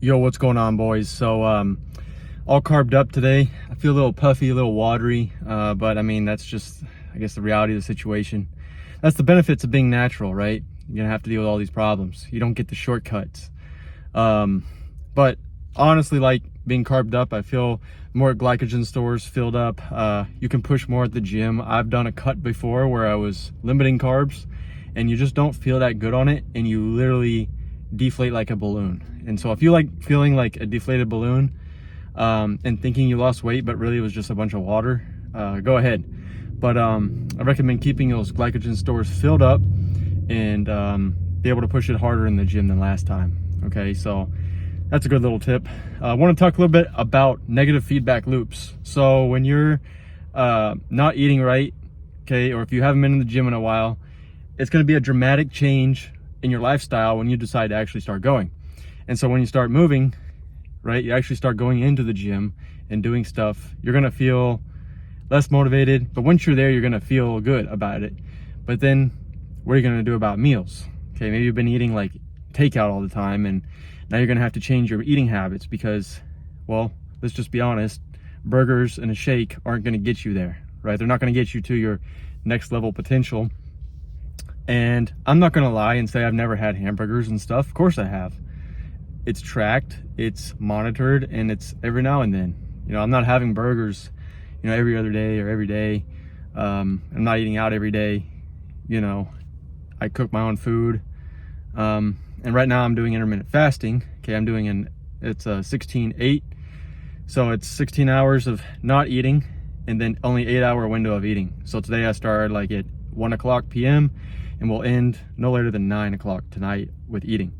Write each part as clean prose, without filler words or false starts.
Yo, what's going on, boys? So all carved up today. I feel a little puffy, a little watery, but I mean, that's just, I guess, the reality of the situation. That's the benefits of being natural, right? You're gonna have to deal with all these problems. You don't get the shortcuts. But honestly, like being carved up, I feel more glycogen stores filled up. You can push more at the gym. I've done a cut before where I was limiting carbs and you just don't feel that good on it, and you literally deflate like a balloon. And so if you like feeling like a deflated balloon and thinking you lost weight but really it was just a bunch of water, go ahead. But I recommend keeping those glycogen stores filled up and be able to push it harder in the gym than last time. Okay, so that's a good little tip. I want to talk a little bit about negative feedback loops. So when you're not eating right, okay, or if you haven't been in the gym in a while, it's going to be a dramatic change in your lifestyle when you decide to actually start going. And so when you start moving, right, you actually start going into the gym and doing stuff, you're going to feel less motivated. But once you're there, you're going to feel good about it. But then what are you going to do about meals? Okay, maybe you've been eating like takeout all the time, and now you're going to have to change your eating habits because, well, let's just be honest, burgers and a shake aren't going to get you there, right? They're not going to get you to your next level potential. And I'm not going to lie and say I've never had hamburgers and stuff. Of course I have. It's tracked, it's monitored, and it's every now and then. You know, I'm not having burgers, you know, every other day or every day. I'm not eating out every day. You know, I cook my own food. And right now I'm doing intermittent fasting. Okay, I'm doing it's a 16-8. So it's 16 hours of not eating and then only 8-hour window of eating. So today I started like at 1:00 p.m. and we'll end no later than 9:00 tonight with eating.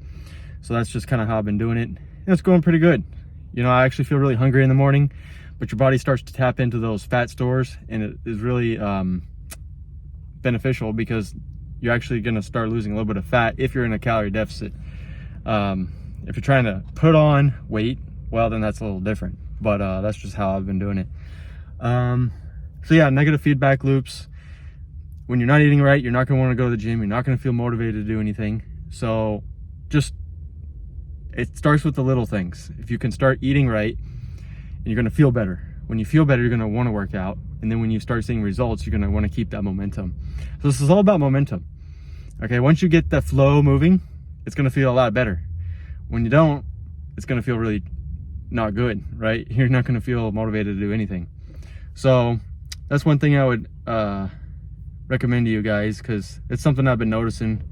So that's just kind of how I've been doing it. And it's going pretty good. You know, I actually feel really hungry in the morning, but your body starts to tap into those fat stores, and it is really beneficial because you're actually going to start losing a little bit of fat if you're in a calorie deficit. If you're trying to put on weight, well, then that's a little different, but that's just how I've been doing it. So yeah, negative feedback loops. When you're not eating right, you're not going to want to go to the gym. You're not going to feel motivated to do anything. So just, it starts with the little things. If you can start eating right, and you're going to feel better. When you feel better, you're going to want to work out. And then when you start seeing results, you're going to want to keep that momentum. So this is all about momentum. Okay, once you get that flow moving, it's going to feel a lot better. When you don't, it's going to feel really not good, right? You're not going to feel motivated to do anything. So that's one thing I would recommend to you guys, because it's something I've been noticing,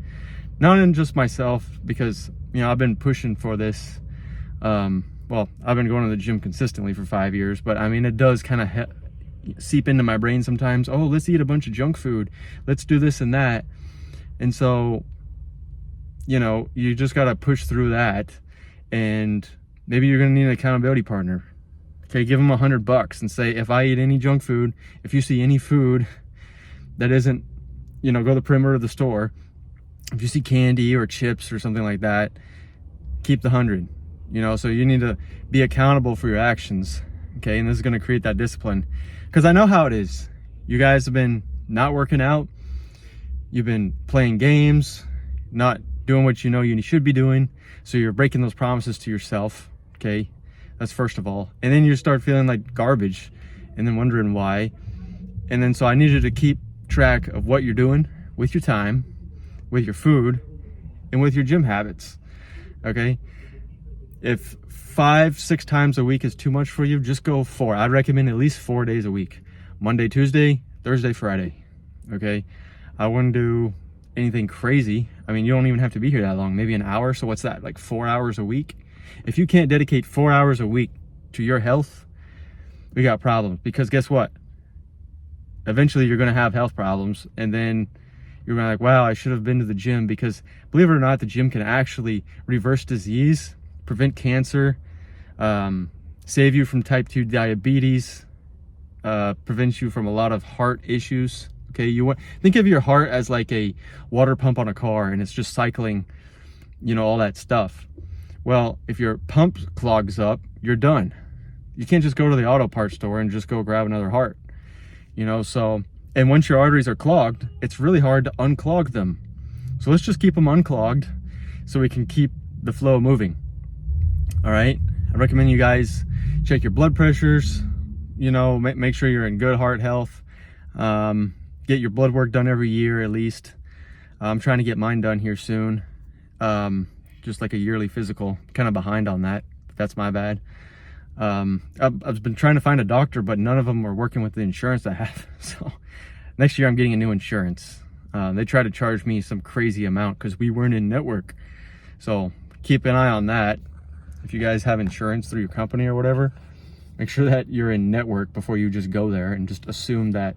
not in just myself, because, you know, I've been pushing for this. Well, I've been going to the gym consistently for 5 years, but I mean, it does kind of seep into my brain sometimes. Oh, let's eat a bunch of junk food. Let's do this and that. And so, you know, you just got to push through that. And maybe you're going to need an accountability partner. Okay, give them $100 and say, if I eat any junk food, if you see any food that isn't, you know, go to the perimeter of the store. If you see candy or chips or something like that, keep the 100. You know, so you need to be accountable for your actions. Okay, and this is going to create that discipline, because I know how it is. You guys have been not working out. You've been playing games, not doing what you know you should be doing. So you're breaking those promises to yourself. Okay, that's first of all. And then you start feeling like garbage and then wondering why. And then so I need you to keep track of what you're doing with your time, with your food, and with your gym habits. Okay, if 5-6 times a week is too much for you, just go 4. I'd recommend at least 4 days a week: Monday, Tuesday, Thursday, Friday. Okay, I wouldn't do anything crazy. I mean, you don't even have to be here that long, maybe an hour. So what's that, like 4 hours a week? If you can't dedicate 4 hours a week to your health, we got problems. Because guess what? Eventually you're going to have health problems, and then you're going to be like, wow, I should have been to the gym. Because believe it or not, the gym can actually reverse disease, prevent cancer, save you from type 2 diabetes, prevents you from a lot of heart issues. Okay, think of your heart as like a water pump on a car, and it's just cycling, you know, all that stuff. Well, if your pump clogs up, you're done. You can't just go to the auto parts store and just go grab another heart, you know. So, and once your arteries are clogged, it's really hard to unclog them. So let's just keep them unclogged so we can keep the flow moving. All right, I recommend you guys check your blood pressures, you know, make sure you're in good heart health. Get your blood work done every year at least. I'm trying to get mine done here soon, just like a yearly physical. Kind of behind on that, but that's my bad. I've been trying to find a doctor, but none of them are working with the insurance I have. So next year I'm getting a new insurance. They try to charge me some crazy amount because we weren't in network. So keep an eye on that. If you guys have insurance through your company or whatever, make sure that you're in network before you just go there and just assume that,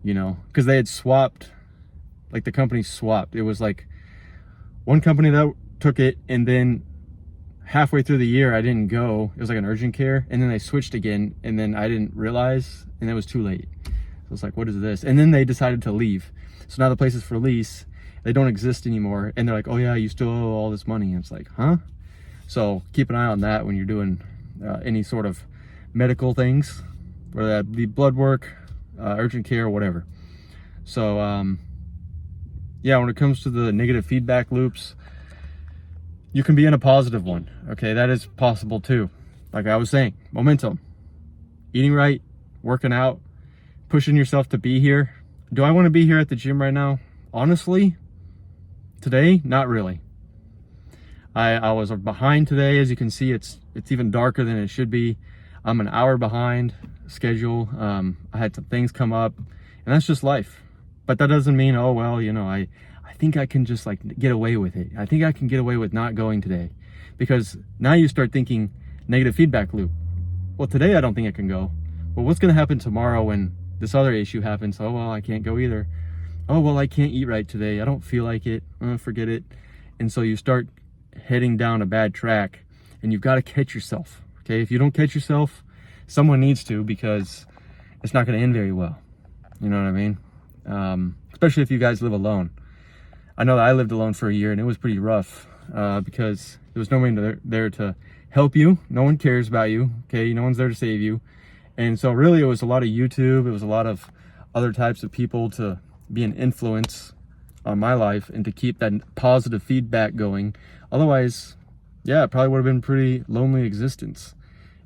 you know, because they had swapped, like the company swapped. It was like one company that took it, and then halfway through the year I didn't go. It was like an urgent care, and then they switched again, and then I didn't realize, and it was too late. So it's like, what is this? And then they decided to leave. So now the place is for lease. They don't exist anymore, and they're like, oh yeah, you still owe all this money. And it's like, huh? So keep an eye on that when you're doing any sort of medical things, whether that be blood work, urgent care, whatever. So yeah, when it comes to the negative feedback loops, you can be in a positive one. Okay, that is possible too. Like I was saying, momentum, eating right, working out, pushing yourself to be here. Do I want to be here at the gym right now? Honestly, today, not really. I was behind today. As you can see, it's even darker than it should be. I'm an hour behind schedule. I had some things come up, and that's just life. But that doesn't mean, oh well, you know, I think I can just like get away with it. I think I can get away with not going today, because now you start thinking negative feedback loop. Well, today I don't think I can go. Well, what's going to happen tomorrow when this other issue happens? Oh well, I can't go either. Oh well, I can't eat right today. I don't feel like it. Forget it. And so you start heading down a bad track, and you've got to catch yourself. Okay, if you don't catch yourself, someone needs to, because it's not going to end very well. You know what I mean? Especially if you guys live alone. I know that I lived alone for a year, and it was pretty rough because there was no one there to help you. No one cares about you. Okay, no one's there to save you. And so really it was a lot of YouTube. It was a lot of other types of people to be an influence on my life and to keep that positive feedback going. Otherwise, yeah, it probably would have been a pretty lonely existence,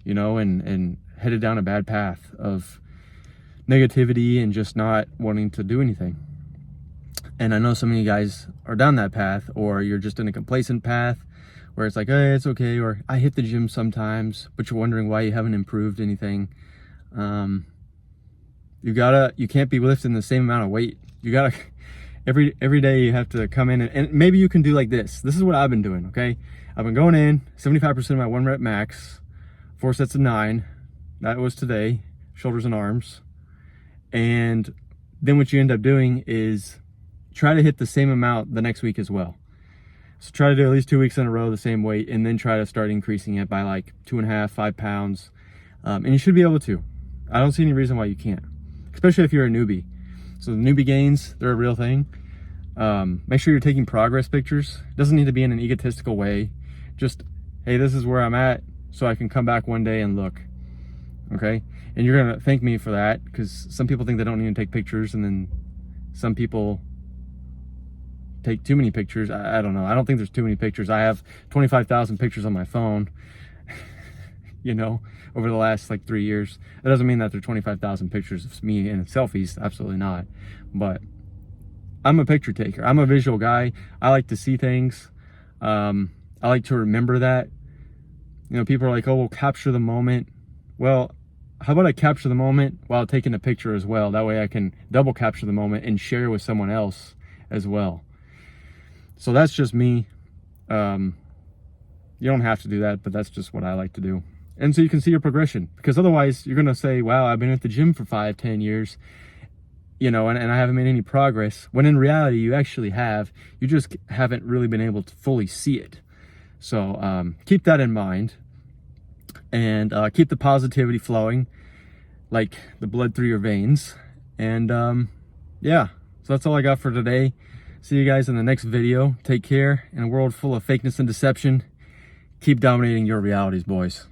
you know, and headed down a bad path of negativity and just not wanting to do anything. And I know some of you guys are down that path, or you're just in a complacent path where it's like, hey, it's okay, or I hit the gym sometimes, but you're wondering why you haven't improved anything. You can't be lifting the same amount of weight. You gotta, every day you have to come in, and maybe you can do like this. This is what I've been doing, okay? I've been going in 75% of my 1 rep max, 4 sets of 9. That was today, shoulders and arms. And then what you end up doing is try to hit the same amount the next week as well. So try to do at least 2 weeks in a row the same weight, and then try to start increasing it by like 2.5, 5 pounds. And you should be able to. I don't see any reason why you can't, especially if you're a newbie. So the newbie gains, they're a real thing. Make sure you're taking progress pictures. It doesn't need to be in an egotistical way. Just, hey, this is where I'm at, so I can come back one day and look. Okay? And you're gonna thank me for that, because some people think they don't need to take pictures, and then some people take too many pictures. I don't know. I don't think there's too many pictures. I have 25,000 pictures on my phone, you know, over the last like 3 years. That doesn't mean that there are 25,000 pictures of me in selfies. Absolutely not. But I'm a picture taker. I'm a visual guy. I like to see things. I like to remember that. You know, people are like, oh, we'll capture the moment. Well, how about I capture the moment while taking a picture as well? That way I can double capture the moment and share with someone else as well. So that's just me. You don't have to do that, but that's just what I like to do. And so you can see your progression, because otherwise you're going to say, wow, I've been at the gym for 5-10 years, you know, and I haven't made any progress, when in reality you actually have. You just haven't really been able to fully see it. So keep that in mind, and keep the positivity flowing like the blood through your veins. And yeah, so that's all I got for today. See you guys in the next video. Take care. In a world full of fakeness and deception, keep dominating your realities, boys.